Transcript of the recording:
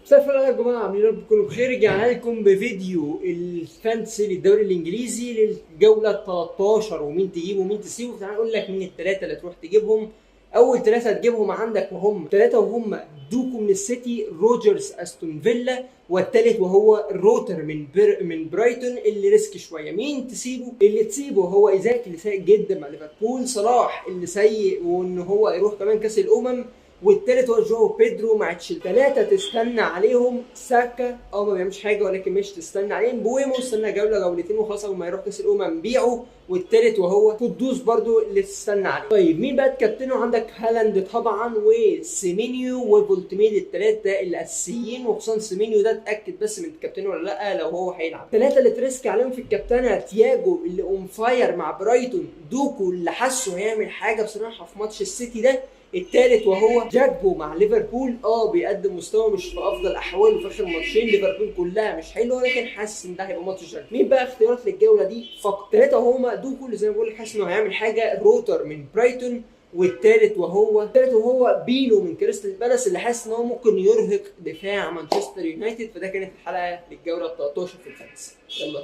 مساء الفل يا جماعه، عاملين رب تكونوا بخير. رجعنا لكم بفيديو الفانتسي للدوري الانجليزي للجوله 13 ومين تجيب ومين تسيبه. تعال اقول لك مين الثلاثه اللي تروح تجيبهم. اول ثلاثه هتجيبهم عندك وهم ثلاثه، وهم دوكو من السيتي، روجرز استون فيلا، والثالث وهو روتر من برايتون اللي ريسك شويه. مين تسيبه؟ اللي تسيبه هو ايزاك اللي سيء جدا مع ليفربول، صلاح اللي سيء وان هو يروح كمان كاس الامم، والتالت هو جو بيدرو مع تشيلسي. ثلاثة تستنى عليهم: ساكا ما بيعملش حاجة ولكن مش تستنى عليهم. بويمو استنى جولة جولتين وخلاص، اول ما يروح كاس الامم بيعه. والتالت وهو قدوس برضو اللي تستنى عليه. طيب مين بقى تكابتنه؟ عندك هالاند طبعا وسيمينيو وفولتميد، الثلاثة الاساسيين، وخصوصا سيمينيو ده اتاكد بس من تكابتنه ولا لا لو هو هيلعب. ثلاثة اللي تريسك عليهم في الكابتنة: تياجو اللي اون فاير مع برايتون، دوكو اللي حاسه هيعمل حاجة بصراحة في ماتش السيتي ده، الثالث وهو جاكبو مع ليفربول. بيقدم مستوى مش في افضل احواله في اخر ماتشين، ليفربول كلها مش حلوه ولكن حاسس ان ده هيبقى ماتش جاكبو. مين بقى اختيارات للجوله دي فقط؟ ثلاثه هما دوكو اللي زي ما بقول لك حاسس انه هيعمل حاجه، روتر من برايتون، والثالث وهو بينو من كريستال بالاس اللي حاسس ان هو ممكن يرهق دفاع مانشستر يونايتد. فده كانت الحلقه للجوله 13 في الفانتسي. يلا